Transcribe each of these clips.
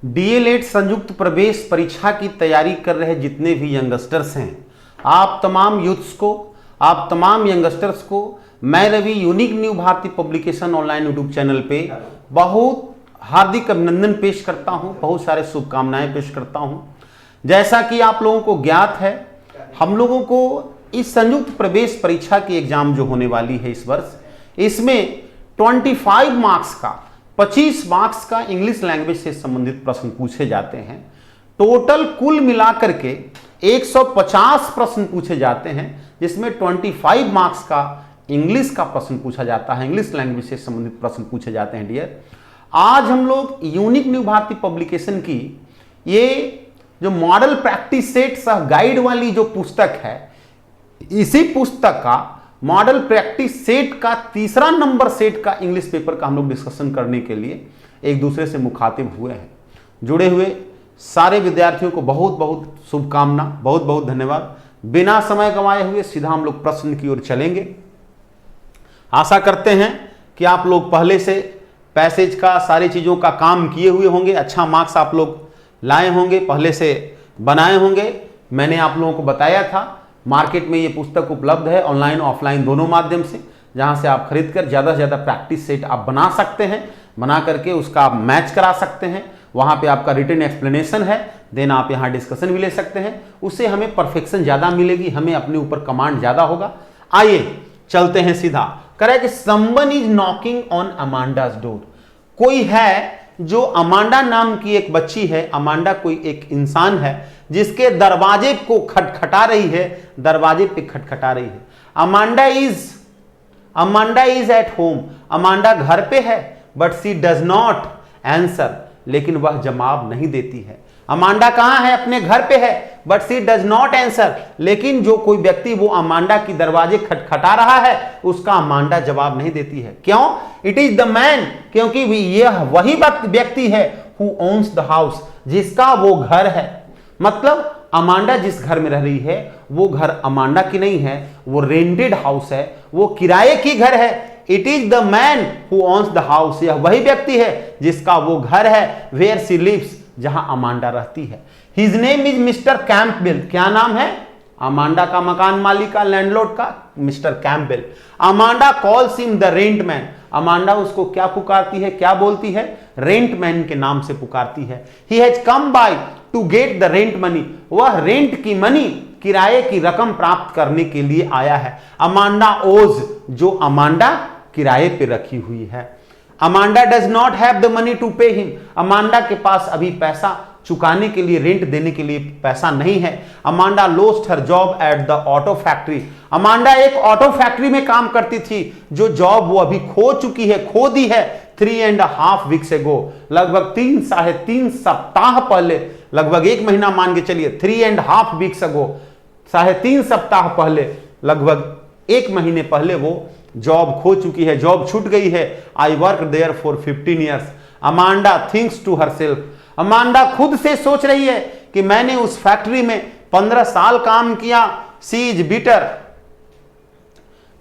DElEd संयुक्त प्रवेश परीक्षा की तैयारी कर रहे जितने भी यंगस्टर्स हैं, आप तमाम यूथ्स को, आप तमाम यंगस्टर्स को मैं Ravi unique new Bharati publication online YouTube channel पे बहुत हार्दिक अभिनंदन पेश करता हूं, बहुत सारे शुभकामनाएं पेश करता हूं। जैसा कि आप लोगों को ज्ञात है, हम लोगों को इस संयुक्त प्रवेश परीक्षा की एग्जाम जो होने वाली है इस वर्ष, इसमें 25 मार्क्स का 25 मार्क्स का इंग्लिश लैंग्वेज से संबंधित प्रश्न पूछे जाते हैं। टोटल कुल मिलाकर के 150 प्रश्न पूछे जाते हैं, जिसमें 25 मार्क्स का इंग्लिश का प्रश्न पूछा जाता है, इंग्लिश लैंग्वेज से संबंधित प्रश्न पूछे जाते हैं। डियर, आज हम लोग यूनिक न्यू भारती पब्लिकेशन की ये जो मॉडल प्रैक्टिस सेट सह गाइड वाली जो पुस्तक है, इसी पुस्तक का मॉडल प्रैक्टिस सेट का तीसरा नंबर सेट का इंग्लिश पेपर का हम लोग डिस्कशन करने के लिए एक दूसरे से मुखातिब हुए हैं। जुड़े हुए सारे विद्यार्थियों को बहुत बहुत शुभकामना, बहुत बहुत धन्यवाद। बिना समय गंवाए हुए सीधा हम लोग प्रश्न की ओर चलेंगे। आशा करते हैं कि आप लोग पहले से पैसेज का सारी चीज़ों का काम किए हुए होंगे, अच्छा मार्क्स आप लोग लाए होंगे, पहले से बनाए होंगे। मैंने आप लोगों को बताया था मार्केट में ये पुस्तक उपलब्ध है ऑनलाइन ऑफलाइन दोनों माध्यम से, जहाँ से आप खरीद कर ज़्यादा से ज़्यादा प्रैक्टिस सेट आप बना सकते हैं, बना करके उसका आप मैच करा सकते हैं। वहाँ पे आपका रिटन एक्सप्लेनेशन है, देन आप यहाँ डिस्कशन भी ले सकते हैं। उससे हमें परफेक्शन ज़्यादा मिलेगी, हमें अपने ऊपर कमांड ज़्यादा होगा। आइए चलते हैं सीधा। करें कि someone is knocking on Amanda's door. कोई है जो अमांडा नाम की एक बच्ची है, अमांडा कोई एक इंसान है जिसके दरवाजे को खटखटा रही है, दरवाजे पे खटखटा रही है। Amanda is at home. Amanda घर पे है, but she does not answer, लेकिन वह जवाब नहीं देती है। अमांडा कहां है? अपने घर पे है, but she does not answer, लेकिन जो कोई व्यक्ति वो अमांडा की दरवाजे खटखटा रहा है उसका अमांडा जवाब नहीं देती है। क्यों? इट इज द मैन, क्योंकि यह वही व्यक्ति है हु ओन्स द हाउस, जिसका वो घर है। मतलब अमांडा जिस घर में रह रही है वो घर अमांडा की नहीं है, वो रेंटेड हाउस है, वो किराए की घर है। It is the man who owns the house, यह वही व्यक्ति है जिसका वो घर है, वेयर सी लिव्स, जहां अमांडा रहती है। His name is mister Campbell. क्या नाम है? अमांडा का मकान मालिक का, लैंडलॉर्ड का, mister Campbell. Amanda calls him the rent man. Amanda उसको क्या पुकारती है, क्या बोलती है? रेंटमैन के नाम से पुकारती है। He has come by to get the rent money. वह रेंट की मनी, किराए की रकम प्राप्त करने के लिए आया है। अमांडा ओज, जो अमांडा किराए पे रखी हुई है। Amanda does not have the money to pay him. Amanda के पास अभी पैसा चुकाने के लिए, रेंट देने के लिए पैसा नहीं है। Amanda lost her job at the auto factory. Amanda एक ऑटो फैक्ट्री में काम करती थी, जो जॉब वो अभी खो चुकी है, खो दी है 3.5 वीक्स एगो। लगभग 3.5 सप्ताह पहले, लगभग 1 महीना मान के चलिए, 3.5 वीक्स एगो, 3.5 सप्ताह पहले, लगभग 1 महीने पहले वो जॉब खो चुकी है, जॉब छूट गई है। I work there for 15 years. Amanda thinks to herself. Amanda खुद से सोच रही है कि मैंने उस फैक्ट्री में 15 साल काम किया। She is bitter,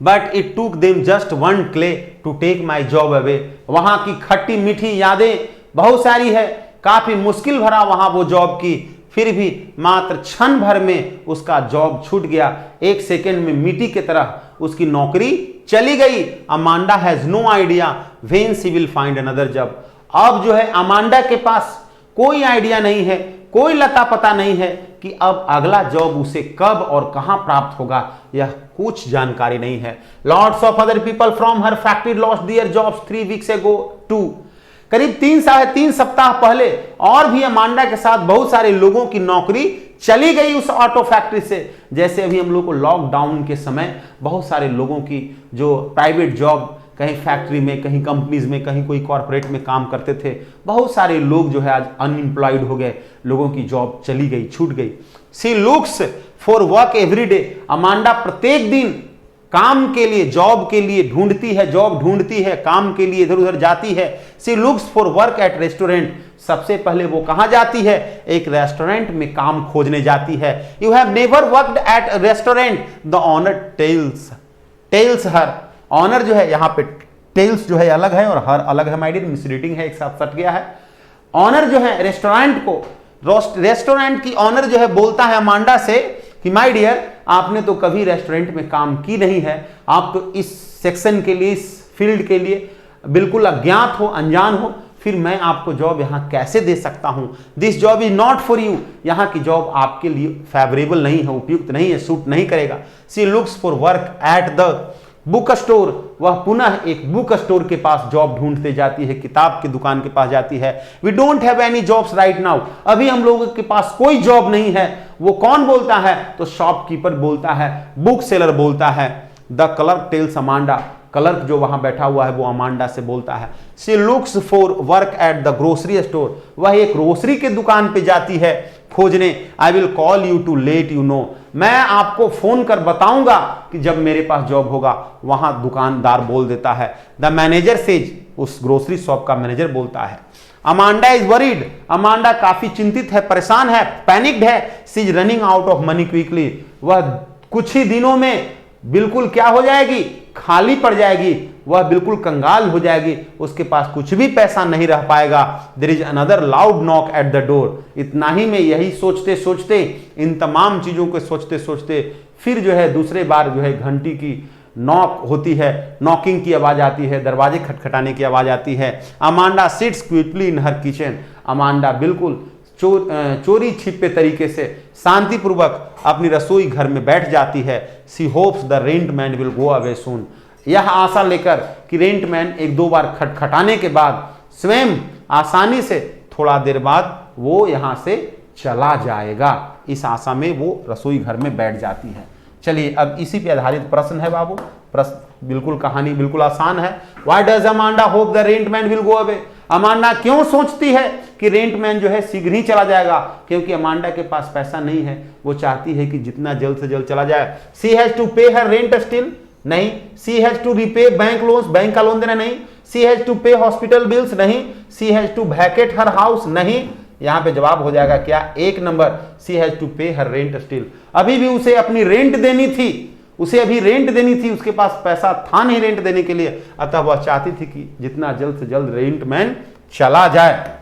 but it took them just 1 clay to take my job away. वहां की खट्टी मीठी यादें बहुत सारी है, काफी मुश्किल भरा वहां वो जॉब की, फिर भी मात्र क्षण भर में उसका जॉब छूट गया। 1 सेकेंड में मिट्टी की तरह उसकी नौकरी चली गई। Amanda has no idea when she will find another job. अब जो है अमांडा के पास कोई आइडिया नहीं है, कोई लता पता नहीं है कि अब अगला जॉब उसे कब और कहां प्राप्त होगा, यह कुछ जानकारी नहीं है। Lots of other people from her factory lost their jobs 3 weeks एगो टू। करीब 3.5 सप्ताह पहले और भी अमांडा के साथ बहुत सारे लोगों की नौकरी चली गई उस ऑटो फैक्ट्री से। जैसे अभी हम लोग को लॉकडाउन के समय बहुत सारे लोगों की जो प्राइवेट जॉब, कहीं फैक्ट्री में, कहीं कंपनीज में, कहीं कोई कॉर्पोरेट में काम करते थे, बहुत सारे लोग जो है आज अनएम्प्लॉयड हो गए, लोगों की जॉब चली गई, छूट गई। She looks for work every day. Amanda प्रत्येक दिन काम के लिए, जॉब के लिए ढूंढती है, जॉब ढूंढती है, काम के लिए इधर उधर जाती है। She looks for work at restaurant. सबसे पहले वो कहां जाती है? एक रेस्टोरेंट में काम खोजने जाती है। You have never worked at restaurant, the owner tells her. Owner जो है यहाँ पे टेल्स जो है अलग है और हर अलग है, माय डियर, मिसरीडिंग है, एक साथ सट गया है। ऑनर जो है रेस्टोरेंट की ऑनर जो है बोलता है अमांडा से कि माय डियर, आपने तो कभी रेस्टोरेंट में काम की नहीं है, आप तो इस सेक्शन के लिए, इस फील्ड के लिए बिल्कुल अज्ञात हो, अनजान हो, फिर मैं आपको जॉब यहां कैसे दे सकता हूं? This job is not for you, यहां की जॉब आपके लिए फेवरेबल नहीं है, उपयुक्त नहीं है, सूट नहीं करेगा। She looks for work at the bookstore, वह पुनः एक बुक स्टोर के पास जॉब ढूंढते जाती है, किताब की दुकान के पास जाती है। We don't have any jobs right now, अभी हम लोगों के पास कोई जॉब नहीं है। वो कौन बोलता है? तो शॉपकीपर बोलता है, बुक सेलर बोलता है। The clerk tells Amanda, clerk जो वहां बैठा हुआ है वो अमांडा से बोलता है। She looks for work at the grocery store, वह एक ग्रोसरी के दुकान पे जाती है खोजने। I will call you to let you know, मैं आपको फोन कर बताऊंगा कि जब मेरे पास जॉब होगा, वहां दुकानदार बोल देता है। द मैनेजर सेज, उस ग्रोसरी शॉप का मैनेजर बोलता है। अमांडा इज वरीड, अमांडा काफी चिंतित है, परेशान है, पैनिक्ड है। She is running out of money quickly, वह कुछ ही दिनों में बिल्कुल क्या हो जाएगी? खाली पड़ जाएगी, वह बिल्कुल कंगाल हो जाएगी, उसके पास कुछ भी पैसा नहीं रह पाएगा। There is another loud knock at the door, इतना ही में यही सोचते सोचते, इन तमाम चीजों को सोचते सोचते फिर जो है दूसरे बार जो है घंटी की नॉक होती है, नॉकिंग की आवाज आती है, दरवाजे खटखटाने की आवाज आती है। Amanda sits quickly in her kitchen, Amanda बिल्कुल चोरी छिपे तरीके से शांतिपूर्वक अपनी रसोई घर में बैठ जाती है। She hopes the rent man will go away soon, यह आशा लेकर कि रेंट मैन एक दो बार खटखटाने के बाद स्वयं आसानी से थोड़ा देर बाद वो यहां से चला जाएगा, इस आशा में वो रसोई घर में बैठ जाती है। चलिए अब इसी पे आधारित प्रश्न है बाबू, प्रश्न बिल्कुल, कहानी बिल्कुल आसान है। Why does Amanda hope the rent man will go away, Amanda क्यों सोचती है कि रेंट मैन जो है शीघ्र ही चला जाएगा? क्योंकि अमांडा के पास पैसा नहीं है, वो चाहती है कि जितना जल्द से जल्द चला जाए। सी has to pay her rent still, नहीं। She has to repay bank loans, bank का लोन देना नहीं। She has to pay hospital bills, नहीं। She has to vacate her house, नहीं। यहां पे जवाब हो जाएगा क्या? एक number, C has to pay her rent still. अभी भी उसे अपनी रेंट देनी थी, उसे अभी रेंट देनी थी, उसके पास पैसा था नहीं रेंट देने के लिए, अतः वह चाहती थी कि जितना जल्द से जल्द रेंट मैन चला जाए।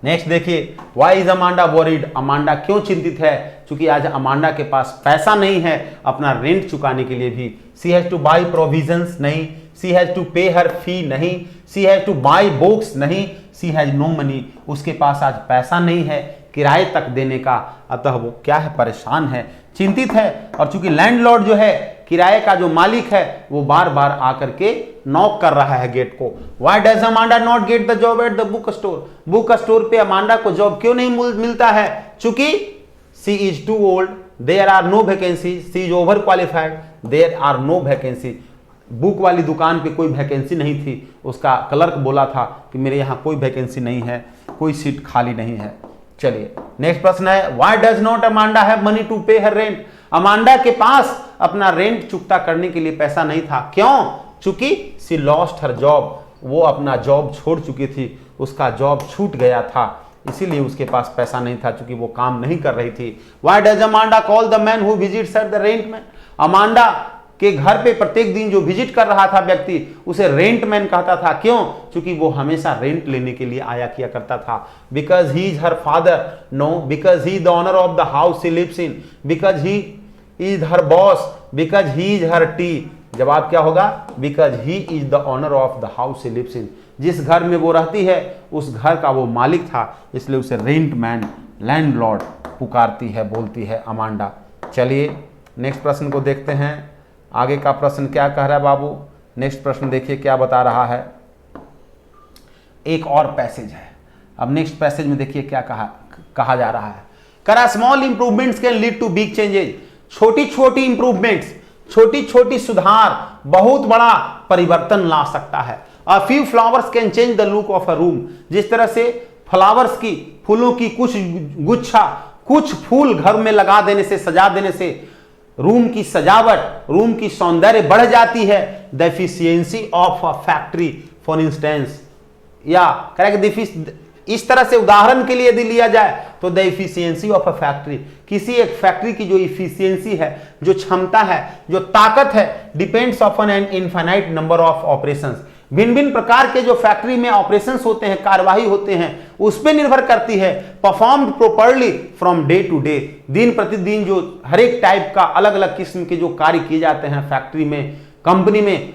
नेक्स्ट देखिए, why is Amanda worried, Amanda क्यों चिंतित है? क्योंकि आज अमांडा के पास पैसा नहीं है अपना रेंट चुकाने के लिए भी। सी हैज टू बाई प्रोविजंस, नहीं। सी हैज टू पे हर फी, नहीं। She has two by books, नहीं। सी हैज नो मनी, उसके पास आज पैसा नहीं है किराए तक देने का, अतः वो क्या है? परेशान है, चिंतित है। और चूंकि लैंडलॉर्ड जो है, किराए का जो मालिक है, वो बार बार आकर के नॉक कर रहा है गेट को। Why does Amanda not get the job at the bookstore, bookstore पे अमांडा को जॉब क्यों नहीं मिलता है? चूंकि she is too old, there are no vacancy, she is overqualified, there are no vacancy. Book वाली दुकान पे कोई वैकेंसी नहीं थी, उसका क्लर्क बोला था कि मेरे यहाँ कोई वैकेंसी नहीं है, कोई सीट खाली नहीं है। चलिए नेक्स्ट प्रश्न है, why does not Amanda have money to pay her rent, Amanda के पास अपना रेंट चुकता करने के लिए पैसा नहीं था, क्यों? चूंकि सी लॉस्ट हर जॉब, वो अपना जॉब छोड़ चुकी थी, उसका जॉब छूट गया था, इसीलिए उसके पास पैसा नहीं था, चूंकि वो काम नहीं कर रही थी। Why does Amanda call the man who visits the rent man, Amanda के घर पे प्रत्येक दिन जो विजिट कर रहा था व्यक्ति, उसे रेंट मैन कहता था, क्यों? क्योंकि वो हमेशा रेंट लेने के लिए आया किया करता था। Because he is her father, no. Because he the owner of the house he lives in, because he is her boss, because he is her tea. जवाब क्या होगा? Because he is the owner of the house he lives in, जिस घर में वो रहती है उस घर का वो मालिक था, इसलिए उसे रेंट मैन, लैंडलॉर्ड पुकारती है, बोलती है अमांडा। चलिए नेक्स्ट प्रश्न को देखते हैं, आगे का प्रश्न क्या कह रहा है बाबू। नेक्स्ट प्रश्न देखिए क्या बता रहा है। एक और पैसेज है, अब नेक्स्ट पैसेज में देखिए क्या कहा जा रहा है। करा small improvements can lead to big changes, छोटी छोटी इंप्रूवमेंट्स, छोटी छोटी सुधार बहुत बड़ा परिवर्तन ला सकता है। अ few flowers can change the look of a room, जिस तरह से फ्लावर्स की, फूलों की कुछ गुच्छा, कुछ फूल घर में लगा देने से, सजा देने से रूम की सजावट, रूम की सौंदर्य बढ़ जाती है। The efficiency of a factory for instance, या करेक्ट, इस तरह से उदाहरण के लिए यदि लिया जाए तो the efficiency of a factory, किसी एक फैक्ट्री की जो इफिशियंसी है, जो क्षमता है, जो ताकत है, depends on an infinite number of operations, भिन्न भिन्न प्रकार के जो फैक्ट्री में ऑपरेशंस होते हैं, कार्यवाही होते हैं, उस पर निर्भर करती है। Performed properly from day to day, दिन प्रतिदिन जो हर एक टाइप का अलग अलग किस्म के जो कार्य किए जाते हैं फैक्ट्री में, कंपनी में,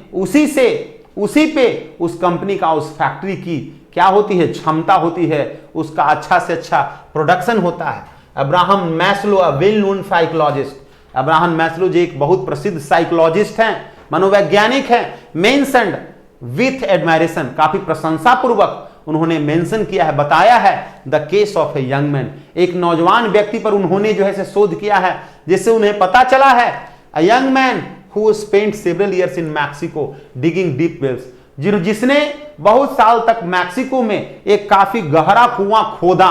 उसी पे उस कंपनी का, उस फैक्ट्री की क्या होती है, क्षमता होती है, उसका अच्छा से अच्छा प्रोडक्शन होता है। Abraham Maslow, a well known psychologist, Abraham Maslow जो एक बहुत प्रसिद्ध साइकोलॉजिस्ट हैं, मनोवैज्ञानिक हैं, मेंशन्ड विथ एडमायरेशन, काफी प्रशंसा पूर्वक उन्होंने मेंशन किया है, बताया है the case of a young man, एक नौजवान व्यक्ति पर उन्होंने जो है शोध किया है, जिससे उन्हें पता चला है a young man who spent several years in Mexico digging deep wells, जिसने बहुत साल तक मैक्सिको में एक काफी गहरा कुआं खोदा,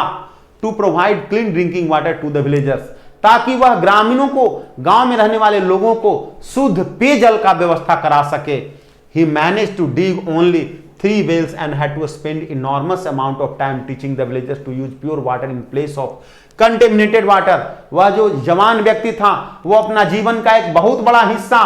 to provide clean drinking water to the villagers, ताकि वह ग्रामीणों को, गांव में रहने वाले लोगों को शुद्ध पेयजल का व्यवस्था करा सके। He managed to dig only 3 wells and had to spend enormous amount of time teaching the villagers to use pure water in place of contaminated water। वह जो जवान व्यक्ति था वो अपना जीवन का एक बहुत बड़ा हिस्सा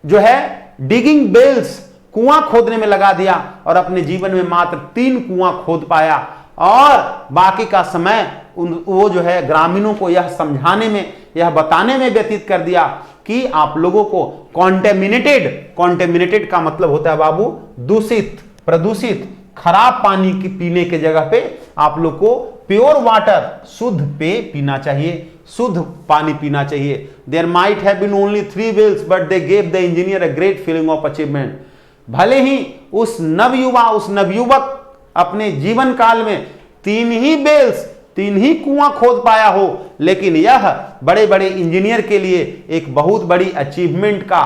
जो है डिगिंग वेल्स, कुआं खोदने में लगा दिया, और अपने जीवन में मात्र 3 कुआं खोद पाया, और बाकी का समय वो जो है ग्रामीणों को यह समझाने में, यह बताने में व्यतीत कर दिया कि आप लोगों को कॉन्टेमिनेटेड का मतलब होता है बाबू दूषित, प्रदूषित, खराब पानी की पीने के जगह पे आप लोग को प्योर वाटर, शुद्ध पेय पीना चाहिए, शुद्ध पानी पीना चाहिए। There might have been only 3 wells but they gave the engineer a great feeling of achievement. भले ही उस नवयुवक अपने जीवन काल में 3 ही वेल्स, 3 ही कुआं खोद पाया हो, लेकिन यह बड़े बड़े इंजीनियर के लिए एक बहुत बड़ी अचीवमेंट का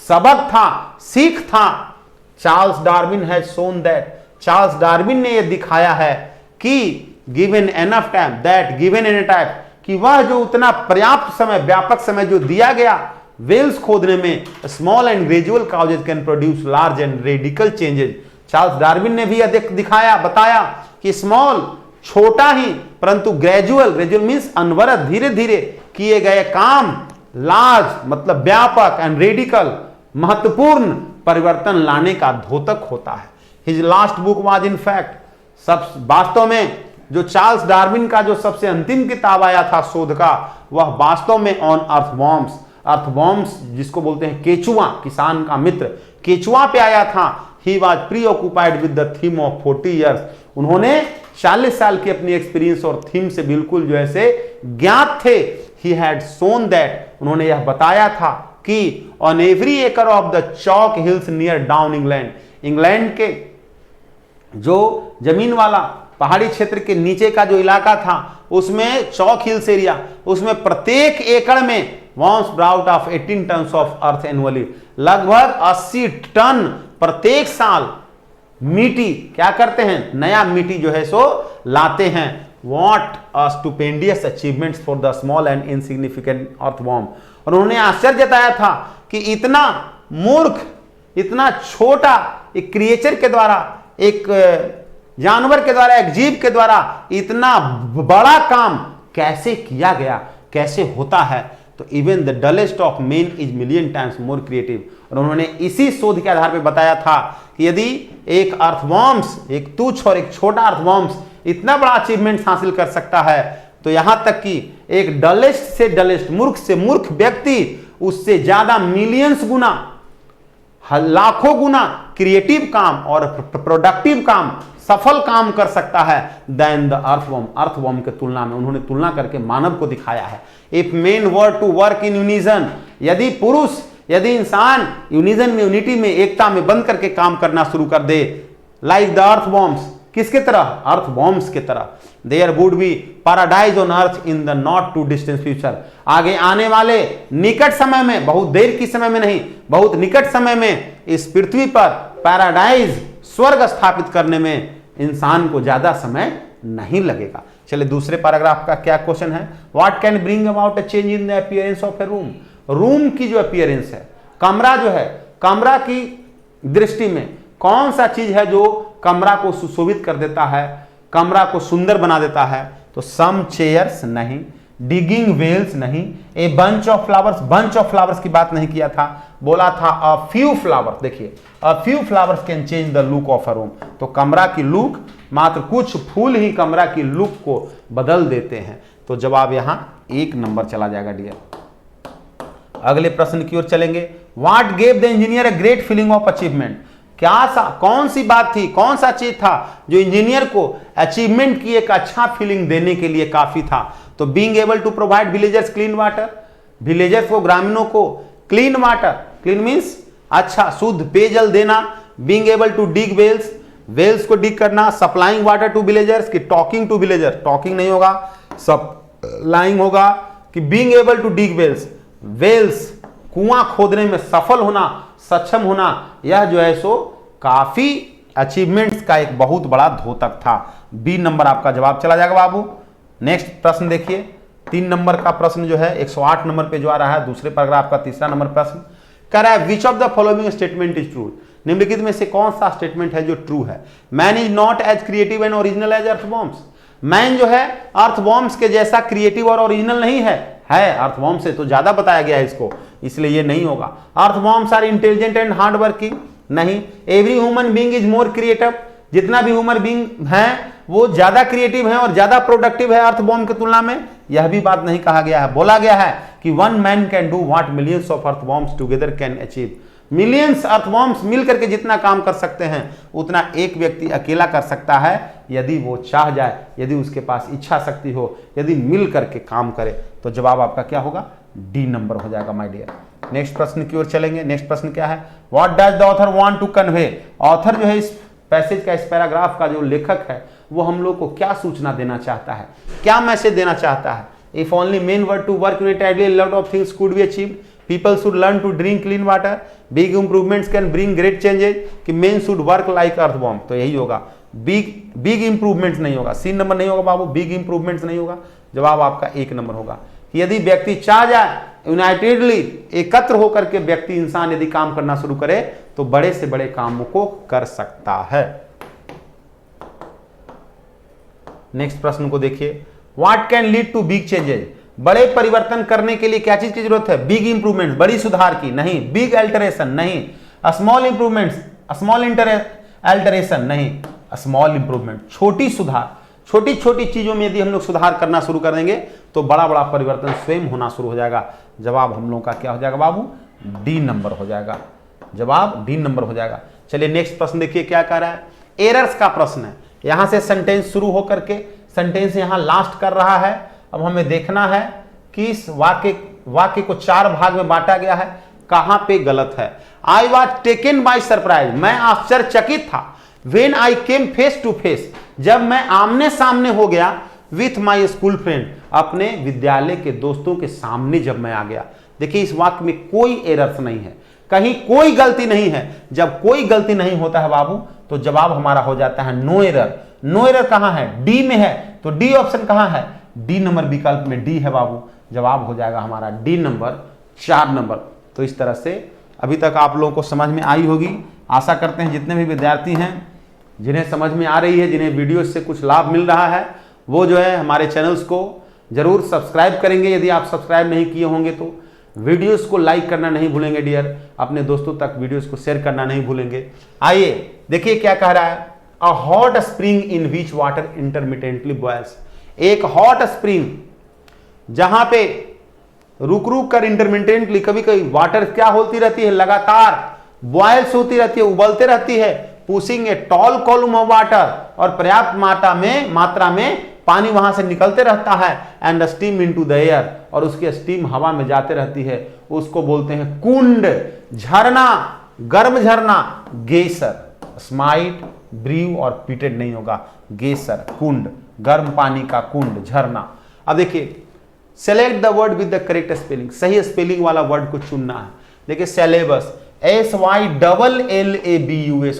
सबक था, सीख था। Charles Darwin has shown that, Charles Darwin ने यह दिखाया है कि given enough time, that given any time, कि वह जो उतना पर्याप्त समय, व्यापक समय जो दिया गया वेल्स खोदने में, small and gradual causes can produce large and radical changes. Charles Darwin ने भी दिखाया, बताया कि स्मॉल, छोटा ही, परंतु ग्रेजुअल मींस अनवरत, धीरे धीरे किए गए काम, लार्ज मतलब व्यापक, एंड रेडिकल महत्वपूर्ण परिवर्तन लाने का द्योतक होता है। His last book was in fact, सब वास्तव में जो चार्ल्स डार्विन का जो सबसे अंतिम किताब आया था शोध का, वह वास्तव में ऑन अर्थवॉर्म्स, अर्थवॉर्म्स जिसको बोलते हैं केचुआ, किसान का मित्र, केचुआ पे आया था। He was pre occupied with the theme of 40 years, उन्होंने 40 साल की अपनी एक्सपीरियंस और थीम से बिल्कुल जो ऐसे ज्ञात थे। ही हैड सोन दैट, उन्होंने यह बताया था कि on every acre of the chalk hills near down England, England के जो जमीन वाला पहाड़ी क्षेत्र के नीचे का जो इलाका था, उसमें चॉक हिल्स एरिया, उसमें प्रत्येक एकड़ में worms brought of 18 tons of earth annually, लगभग 80 टन प्रत्येक साल मिट्टी क्या करते हैं, नया मिट्टी जो है सो लाते हैं। What a stupendous achievements for the small and insignificant earthworm, और उन्होंने आश्चर्य जताया था कि इतना मूर्ख, इतना छोटा एक क्रिएचर के द्वारा, एक जानवर के द्वारा, एक जीव के द्वारा इतना बड़ा काम कैसे किया गया, कैसे होता है। तो even the dullest of main is million times more creative, और उन्होंने इसी शोध के आधार पर बताया था कि यदि एक अर्थवॉर्म्स, एक तुच्छ और एक छोटा अर्थवॉर्म्स इतना बड़ा अचीवमेंट हासिल कर सकता है, तो यहां तक कि एक डलेस्ट से डलेस्ट, मूर्ख से मूर्ख व्यक्ति उससे ज्यादा मिलियंस गुना, लाखों गुना क्रिएटिव काम और प्रोडक्टिव काम, सफल काम कर सकता है देन द अर्थवॉर्म, अर्थवॉर्म के तुलना में। उन्होंने तुलना करके मानव को दिखाया है। If men were to work in unison, यदि पुरुष, यदि इंसान यूनिजन में, यूनिटी में, एकता में बंद करके काम करना शुरू कर दे, लाइक द अर्थवॉर्म्स, किसके तरह, अर्थवॉर्म्स के तरह, there would be paradise on earth in the not too distance future, आगे आने वाले निकट समय में, बहुत देर की समय में नहीं, बहुत निकट समय में इस पृथ्वी पर पैराडाइज, स्वर्ग स्थापित करने में इंसान को ज्यादा समय नहीं लगेगा। चलिए दूसरे पैराग्राफ का क्या क्वेश्चन है, what can bring about a change in the appearance of A room, room की जो अपीयरेंस है, कमरा जो है, कमरा की दृष्टि में कौन सा चीज है जो कमरा को सुशोभित कर देता है, कमरा को सुंदर बना देता है। तो सम चेयर्स नहीं, डिगिंग वेल्स नहीं, a bunch of flowers, bunch of flowers की बात नहीं किया था, बोला था अ फ्यू फ्लावर्स। देखिए a few flowers can change the look of a room, तो कमरा की लुक, मात्र कुछ फूल ही कमरा की लुक को बदल देते हैं। तो जवाब यहां 1 नंबर चला जाएगा डियर। अगले प्रश्न की ओर चलेंगे। What gave the engineer a great feeling of achievement, कौन सी बात थी, कौन सा चीज था जो इंजीनियर को अचीवमेंट की एक अच्छा फीलिंग देने के लिए काफी था। तो being able to provide villagers clean water, villagers को, ग्रामीणों को क्लीन वाटर, क्लीन मीन्स अच्छा शुद्ध पेयजल देना। Being able to dig wells, wells को डिग करना। सप्लाइंग वाटर टू विलेजर्स की टॉकिंग टू विलेजर, टॉकिंग नहीं होगा, सप्लाइंग होगा। कि being able to dig wells, wells कुआं खोदने में सफल होना, सक्षम होना, यह जो है सो काफी अचीवमेंट्स का एक बहुत बड़ा द्योतक था। बी नंबर आपका जवाब चला जाएगा बाबू। नेक्स्ट प्रश्न देखिए, 3 नंबर का प्रश्न जो है 108 नंबर पे जो आ रहा है, दूसरे पैराग्राफ का तीसरा नंबर प्रश्न कह रहा है which of the following statement is true, निम्नलिखित में से कौन सा स्टेटमेंट है जो ट्रू है। Man is not as creative and original as earthworms, man जो है अर्थवॉर्म्स के जैसा क्रिएटिव और ओरिजिनल नहीं है अर्थवॉर्म से तो ज्यादा बताया गया है इसको, इसलिए ये नहीं होगा। Earthworms are intelligent and hard working, नहीं। Every human being is more creative, जितना भी ह्यूमन बीइंग है वो ज्यादा क्रिएटिव है और ज्यादा प्रोडक्टिव है अर्थवॉर्म की तुलना में, यह भी बात नहीं कहा गया है। बोला गया है कि one man can do what millions of earthworms together can achieve, millions earthworms मिलकर के जितना काम कर सकते हैं उतना एक व्यक्ति अकेला कर सकता है यदि वो चाह जाए, यदि उसके पास इच्छा शक्ति हो, यदि मिल करके काम करे। तो जवाब आपका क्या होगा, डी नंबर हो जाएगा माय डियर। नेक्स्ट प्रश्न की ओर चलेंगे। नेक्स्ट प्रश्न क्या है, what does the author want to convey, author जो है इस पैसेज का, इस पैराग्राफ का जो लेखक है वो हम लोग को क्या सूचना देना चाहता है, क्या मैसेज देना चाहता है। If only men were to work unitedly a lot of things could be achieved, people should learn to drink clean water, big improvements can bring great changes, कि men should work like earthworm, तो यही होगा। Big improvements नहीं होगा, सी number नहीं होगा बाबू, big improvements नहीं होगा। जवाब आपका 1 नंबर होगा कि यदि व्यक्ति चाह जाए, यूनाइटेडली एकत्र होकर के व्यक्ति, इंसान यदि काम करना शुरू करे तो बड़े से बड़े कामों को कर सकता है। नेक्स्ट प्रश्न को देखिए, what can lead to big changes, बड़े परिवर्तन करने के लिए क्या चीज की जरूरत है, बिग इंप्रूवमेंट, बड़ी सुधार की नहीं, बिग अल्टरेशन नहीं, स्मॉल इंप्रूवमेंट्स, स्मॉल अल्टरेशन नहीं, स्मॉल इंप्रूवमेंट, छोटी सुधार, छोटी छोटी चीजों में यदि हम लोग सुधार करना शुरू कर देंगे तो बड़ा बड़ा परिवर्तन स्वयं होना शुरू हो जाएगा। जवाब हम लोग का क्या हो जाएगा बाबू, डी नंबर हो जाएगा। जवाब डी नंबर हो जाएगा। चलिए नेक्स्ट प्रश्न देखिए क्या कह रहा है, एरर्स का प्रश्न है। यहां से सेंटेंस शुरू होकर के सेंटेंस यहां लास्ट कर रहा है। अब हमें देखना है कि इस वाक्य को 4 भाग में बांटा गया है, कहां पे गलत है। I was taken by surprise, मैं आश्चर्यचकित था। When I came face to face, जब मैं आमने सामने हो गया। विथ माई स्कूल फ्रेंड, अपने विद्यालय के दोस्तों के सामने जब मैं आ गया। देखिए इस वाक्य में कोई एरर्स नहीं है, कहीं कोई गलती नहीं है। जब कोई गलती नहीं होता है बाबू तो जवाब हमारा हो जाता है नो एरर। नो एरर कहां है, डी में है, तो डी ऑप्शन कहां है, डी नंबर विकल्प में डी है बाबू। जवाब हो जाएगा हमारा डी नंबर 4 नंबर। तो इस तरह से अभी तक आप लोगों को समझ में आई होगी। आशा करते हैं जितने भी विद्यार्थी हैं जिन्हें समझ में आ रही है, जिन्हें वीडियो से कुछ लाभ मिल रहा है, वो जो है हमारे चैनल्स को जरूर सब्सक्राइब करेंगे। यदि आप सब्सक्राइब नहीं किए होंगे तो वीडियोस को लाइक करना नहीं भूलेंगे डियर, अपने दोस्तों तक वीडियोस को शेयर करना नहीं भूलेंगे। आइए देखिए क्या कह रहा है, a hot spring in which water intermittently boils, एक हॉट स्प्रिंग जहां पे रुक रुक कर इंटरमिटेंटली कभी कभी वाटर क्या होती रहती है, लगातार बॉयल्स होती रहती है, उबलते रहती है। Pushing a tall column of water, और पर्याप्त मात्रा में पानी वहां से निकलते रहता है। And steam into the air, और उसकी स्टीम हवा में जाते रहती है। उसको बोलते हैं कुंड, झरना, गर्म झरना, गेसर। स्माइट, ब्रीव और पीटेड नहीं होगा, गेसर, कुंड, गर्म पानी का कुंड, झरना। अब देखिए select the word with the correct spelling, सही स्पेलिंग वाला वर्ड को चुनना है। देखिए सिलेबस, SYLLABUS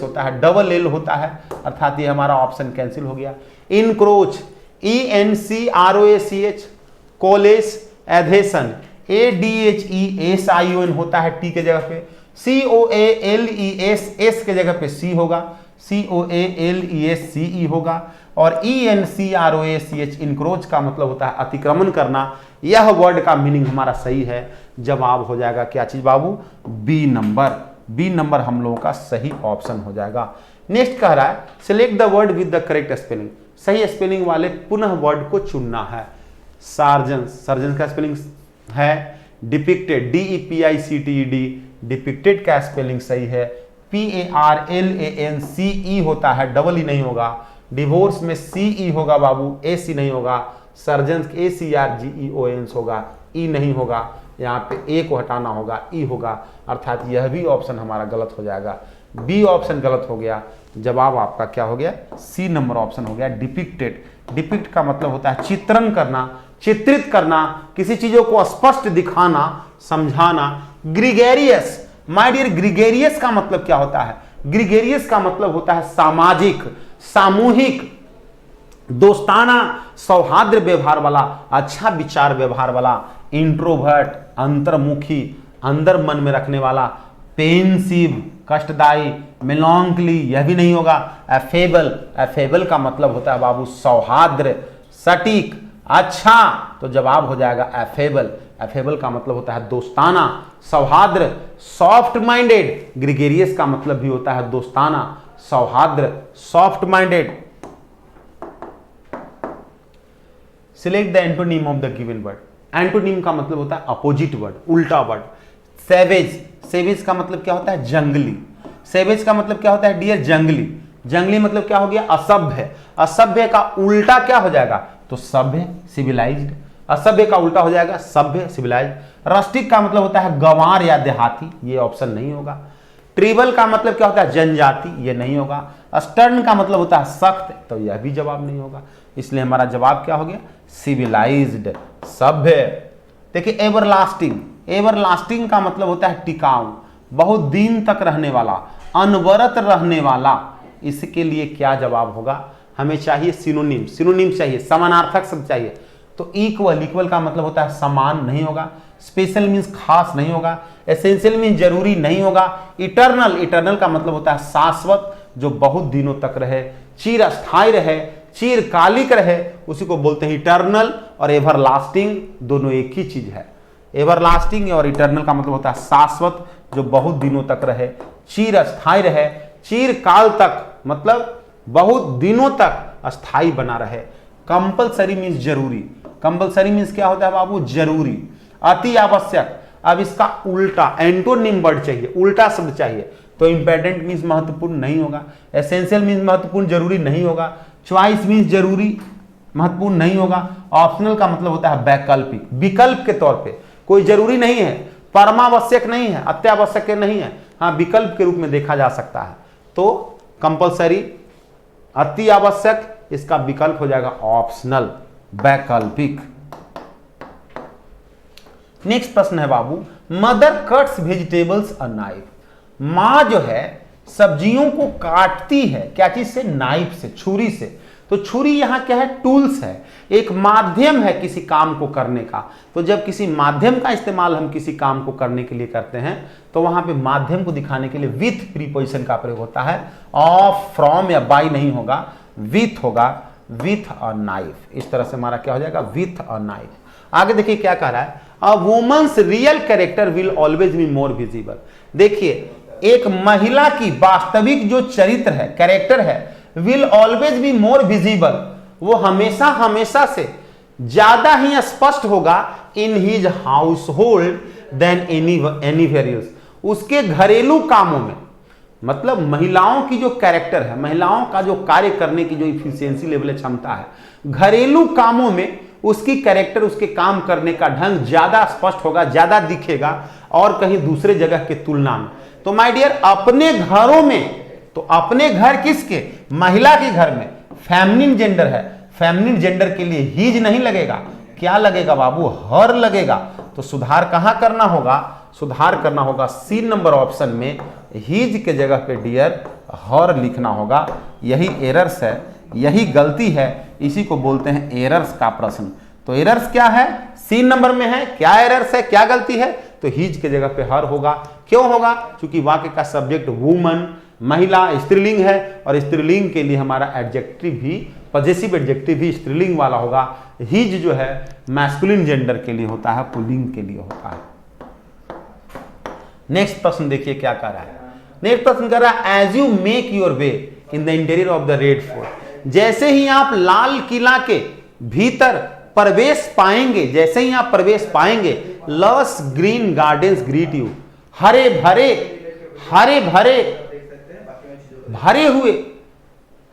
होता है, डबल एल होता है, अर्थात ये हमारा ऑप्शन कैंसिल हो गया। इनक्रोच, ENCROACH, कोलेस, एधेसन, ADHESION होता है टी के जगह पे। COALES के जगह पे सी होगा, COALESCE होगा। और ENCROACH, इनक्रोच का मतलब होता है अतिक्रमण करना, यह वर्ड का मीनिंग हमारा सही है। जवाब हो जाएगा क्या चीज बाबू? B number. बी नंबर हम लोगों का सही ऑप्शन हो जाएगा। नेक्स्ट कह रहा है select the word with the correct spelling. सही स्पेलिंग वाले पुनः वर्ड को चुनना है। सार्जेंस, सर्जन का स्पेलिंग है डिपिक्टेड, DEPICTED, डिपिक्टेड का स्पेलिंग सही है PARLANCE होता है, डबल ई नहीं होगा। डिवोर्स में CE होगा बाबू, AC नहीं होगा। सर्जन ACRGEONS होगा, E नहीं होगा। यहाँ पे A को हटाना होगा, E होगा, अर्थात यह भी ऑप्शन हमारा गलत हो जाएगा। बी ऑप्शन गलत हो गया। जवाब आपका क्या हो गया? सी नंबर ऑप्शन हो गया डिपिक्टेड। डिपिक्ट का मतलब होता है चित्रण करना, चित्रित करना, किसी चीजों को स्पष्ट दिखाना, समझाना। ग्रिगेरियस, माय डियर, ग्रिगेरियस का मतलब क्या होता है? ग्रिगेरियस का मतलब होता है सामाजिक, सामूहिक, दोस्ताना, सौहार्द व्यवहार वाला, अच्छा विचार व्यवहार वाला। इंट्रोवर्ट, अंतर्मुखी, अंदर मन में रखने वाला। पेंसिव, कष्टदायी। मेलॉन्कली, यह भी नहीं होगा। एफेबल, एफेबल का मतलब होता है बाबू सौहार्द, सटीक, अच्छा, तो जवाब हो जाएगा एफेबल। एफेबल का मतलब होता है दोस्ताना, सौहार्द। सॉफ्ट माइंडेड, ग्रिगेरियस का मतलब भी होता है दोस्ताना, सौहार्द, soft minded. Select the antonym of the given word. Antonym का मतलब होता है अपोजिट वर्ड, उल्टा वर्ड। सेवेज, सेवेज का मतलब क्या होता है? जंगली। सेवेज का मतलब क्या होता है डियर? जंगली। जंगली मतलब क्या हो गया? असभ्य। असभ्य का उल्टा क्या हो जाएगा? तो सभ्य, सिविलाइज्ड। असभ्य का उल्टा हो जाएगा सभ्य, सिविलाइज्ड। रस्टिक का मतलब होता है गंवार या देहाती, ये ऑप्शन नहीं होगा। ट्रिबल का मतलब क्या होता है? जनजाति, ये नहीं होगा। स्टर्न का मतलब होता है सख्त, तो यह भी जवाब नहीं होगा। इसलिए हमारा जवाब क्या हो गया? सिविलाइज्ड, सभ्य। देखिए एवरलास्टिंग, एवरलास्टिंग का मतलब होता है टिकाऊ, बहुत दिन तक रहने वाला, अनवरत रहने वाला। इसके लिए क्या जवाब होगा? हमें चाहिए सिनोनिम, सिनोनिम चाहिए, समानार्थक शब्द चाहिए। तो इक्वल, इक्वल का मतलब होता है समान, नहीं होगा। स्पेशल मीन्स खास, नहीं होगा। एसेंशियल मीन्स जरूरी, नहीं होगा। इटर्नल, इटर्नल का मतलब होता है शाश्वत, जो बहुत दिनों तक रहे, चिरस्थायी रहे, चिरकालिक रहे, उसी को बोलते हैं इटर्नल। और एवरलास्टिंग दोनों एक ही चीज है। एवरलास्टिंग और इटर्नल का मतलब होता है शाश्वत, जो बहुत दिनों तक रहे, चिरस्थायी रहे, चिरकाल तक, मतलब बहुत दिनों तक अस्थायी बना रहे। कंपलसरी मीन्स जरूरी। कंपलसरी मीन्स क्या होता है बाबू? जरूरी। अति आवश्यक, अब इसका उल्टा एंटोनिम वर्ड चाहिए, उल्टा शब्द चाहिए। तो इंपॉर्टेंट मीन्स महत्वपूर्ण, नहीं होगा। एसेंशियल मीन्स महत्वपूर्ण, जरूरी, नहीं होगा। चॉइस मीन्स जरूरी, महत्वपूर्ण, नहीं होगा। ऑप्शनल का मतलब होता है वैकल्पिक, विकल्प के तौर पे, कोई जरूरी नहीं है, परमावश्यक नहीं है, अत्यावश्यक नहीं है, हाँ विकल्प के रूप में देखा जा सकता है। तो कंपलसरी, अति आवश्यक, इसका विकल्प हो जाएगा ऑप्शनल, वैकल्पिक। नेक्स्ट प्रश्न है बाबू, mother cuts vegetables a knife. मां जो है सब्जियों को काटती है, क्या चीज से? नाइफ से, छुरी से। तो छुरी यहां क्या है? टूल्स है, एक माध्यम है किसी काम को करने का। तो जब किसी माध्यम का इस्तेमाल हम किसी काम को करने के लिए करते हैं, तो वहां पे माध्यम को दिखाने के लिए विथ प्रीपोजिशन का प्रयोग होता है। ऑफ, फ्रॉम या बाय नहीं होगा, विथ होगा, विथ अ नाइफ। इस तरह से हमारा क्या हो जाएगा? With a knife. आगे देखिए क्या कह रहा है, अ women's real character will always be more visible. देखिए एक महिला की वास्तविक जो चरित्र है, कैरेक्टर है, will always be more visible, वो हमेशा हमेशा से ज्यादा ही स्पष्ट होगा in his household than anywhere else, उसके घरेलू कामों में। मतलब महिलाओं की जो कैरेक्टर है, महिलाओं का जो कार्य करने की जो इफिशियंसी लेवल है, क्षमता है, घरेलू कामों में उसकी कैरेक्टर, उसके काम करने का ढंग ज्यादा स्पष्ट होगा, ज्यादा दिखेगा और कहीं दूसरे जगह के तुलना में। तो माय डियर अपने घरों में, तो अपने घर किसके? महिला के घर में फेमिनिन जेंडर है, फेमिनिन जेंडर के लिए हीज नहीं लगेगा, क्या लगेगा बाबू? हर लगेगा। तो सुधार कहां करना होगा? सुधार करना होगा सी नंबर ऑप्शन में, हीज के जगह पे डियर हर लिखना होगा। यही एरर्स है, यही गलती है, इसी को बोलते हैं एरर्स का प्रश्न। तो एरर्स क्या है? सी नंबर में है, क्या एरर्स है, क्या गलती है? तो हीज के जगह पे हर होगा। क्यों होगा? क्योंकि वाक्य का सब्जेक्ट वुमन महिला स्त्रीलिंग है और स्त्रीलिंग के लिए हमारा एडजेक्टिव भी, पॉजेसिव एडजेक्टिव भी स्त्रीलिंग वाला होगा। हिज जो है मैस्कुलिन जेंडर के लिए होता है, पुल्लिंग के लिए होता है। नेक्स्ट प्रश्न देखिए क्या कर रहा है। नेक्स्ट प्रश्न कर रहा है as you make your way in the interior of the Red Fort, जैसे ही आप लाल किला के भीतर प्रवेश पाएंगे, जैसे ही आप प्रवेश पाएंगे, लस ग्रीन गार्डन्स ग्रीट यू, हरे भरे भरे हुए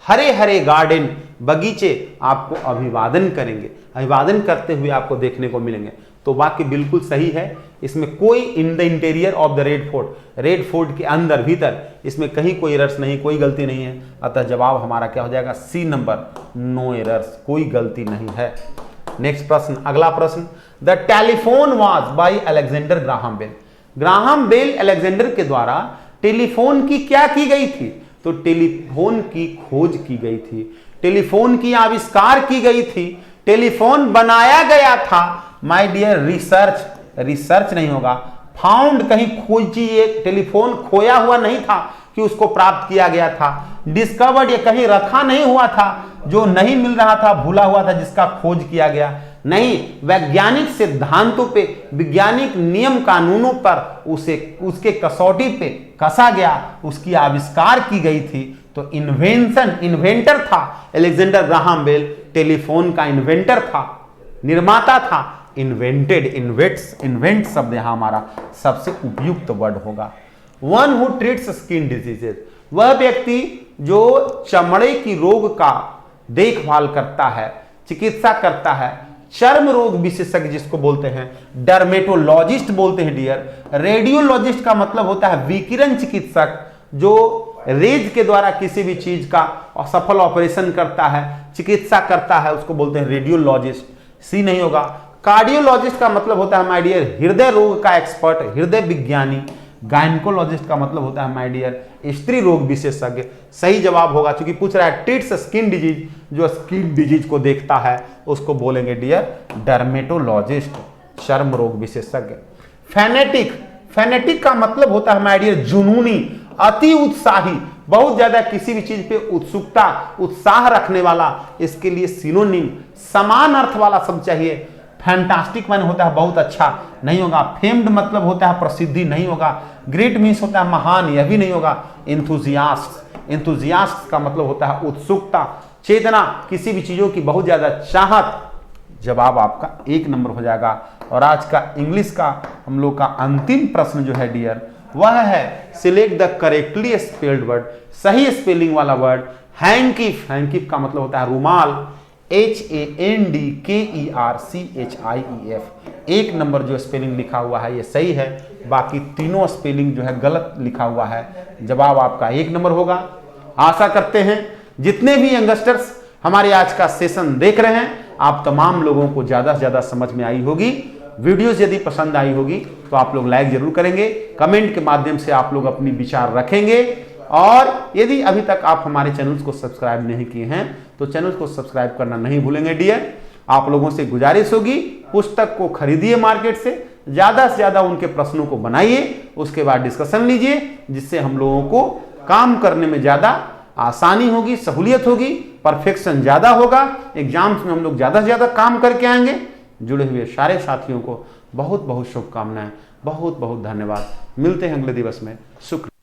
हरे हरे गार्डन, बगीचे आपको अभिवादन करेंगे, अभिवादन करते हुए आपको देखने को मिलेंगे। तो वाक्य बिल्कुल सही है, इसमें कोई इन the interior of the Red fort, red fort के अंदर भीतर, इसमें कहीं कोई एरर्स नहीं, कोई गलती नहीं है। अतः जवाब हमारा क्या हो जाएगा, सी नंबर, नो एरर्स, कोई गलती नहीं है। नेक्स्ट प्रश्न, अगला प्रश्न, the telephone was by Alexander Graham Bell, Graham Bell Alexander के द्वारा टेलीफोन की क्या की गई थी, तो टेलीफोन की खोज की गई थी, टेलीफोन की आविष्कार की गई थी, टेलीफोन बनाया गया था। माय डियर रिसर्च, रिसर्च नहीं होगा, फाउंड कहीं खोजी, एक टेलीफोन खोया हुआ नहीं था कि उसको प्राप्त किया गया था, डिस्कवर्ड ये कहीं रखा नहीं हुआ था, जो नहीं मिल रहा था, भूला हुआ था, जिसका खोज किया गया नहीं, वैज्ञानिक सिद्धांतों पे, वैज्ञानिक नियम कानूनों पर उसे उसके कसौटी पे कसा गया, उसकी आविष्कार की गई थी। तो इन्वेंशन, इन्वेंटर था अलेक्जेंडर ग्राहम बेल, टेलीफोन का इन्वेंटर था, निर्माता था। इन्वेंटेड, इन्वेंट्स, इन्वेंट शब्द यहां हमारा सबसे उपयुक्त वर्ड होगा। One who treats skin diseases, वह व्यक्ति जो चमड़े की रोग का देखभाल करता है, चिकित्सा करता है, चर्म रोग विशेषज्ञ जिसको बोलते हैं, डर्मेटोलॉजिस्ट बोलते हैं डियर। रेडियोलॉजिस्ट का मतलब होता है विकिरण चिकित्सक, जो रेज के द्वारा किसी भी चीज का सफल ऑपरेशन करता है, चिकित्सा करता है, उसको बोलते हैं रेडियोलॉजिस्ट। सी नहीं होगा। कार्डियोलॉजिस्ट का मतलब होता है माय डियर हृदय रोग का एक्सपर्ट, हृदय विज्ञानी। गायनेकोलॉजिस्ट का मतलब होता है माय डियर स्त्री रोग विशेषज्ञ। सही जवाब होगा, क्योंकि पूछ रहा है ट्रीट्स स्किन डिजीज, जो स्किन डिजीज को देखता है उसको बोलेंगे डियर डर्मेटोलॉजिस्ट, चर्म रोग विशेषज्ञ। फेनेटिक, फेनेटिक का मतलब होता है माय डियर जुनूनी, अति उत्साही, बहुत ज्यादा किसी भी चीज पे उत्सुकता, उत्साह रखने वाला। इसके लिए सिनोनिम, समान अर्थ वाला शब्द चाहिए। फैंटास्टिक माने होता है बहुत अच्छा, नहीं होगा। फेम्ड मतलब होता है प्रसिद्धि, नहीं होगा। ग्रेट मीन्स होता है महान, यह भी नहीं होगा। इंथुजियास्ट, इंथुजियास्ट का मतलब होता है उत्सुकता, चेतना, किसी भी चीजों की बहुत ज्यादा चाहत। जवाब आपका 1 नंबर हो जाएगा। और आज का इंग्लिश का हम लोग का अंतिम प्रश्न जो है डियर, वह है select the correctly spelled word, सही स्पेलिंग वाला वर्ड। हैंकीफ, हैंकीफ का मतलब होता है रुमाल, HANDKERCHIEF। 1 नंबर जो स्पेलिंग लिखा हुआ है ये सही है, बाकी तीनों स्पेलिंग जो है गलत लिखा हुआ है। जवाब आपका 1 नंबर होगा। आशा करते हैं जितने भी यंगस्टर्स हमारे आज का सेशन देख रहे हैं, आप तमाम लोगों को ज्यादा से ज्यादा समझ में आई होगी। वीडियोस यदि पसंद आई होगी तो आप लोग लाइक जरूर करेंगे, कमेंट के माध्यम से आप लोग अपनी विचार रखेंगे। और यदि अभी तक आप हमारे चैनल को सब्सक्राइब नहीं किए हैं तो चैनल को सब्सक्राइब करना नहीं भूलेंगे डियर। आप लोगों से गुजारिश होगी, पुस्तक को खरीदिए मार्केट से ज्यादा उनके प्रश्नों को बनाइए, उसके बाद डिस्कशन लीजिए, जिससे हम लोगों को काम करने में ज्यादा आसानी होगी, सहूलियत होगी, परफेक्शन ज्यादा होगा। एग्जाम्स में हम लोग ज्यादा से ज्यादा काम करके आएंगे। जुड़े हुए सारे साथियों को बहुत बहुत शुभकामनाएं, बहुत बहुत धन्यवाद। मिलते हैं अगले दिवस में। शुक्रिया।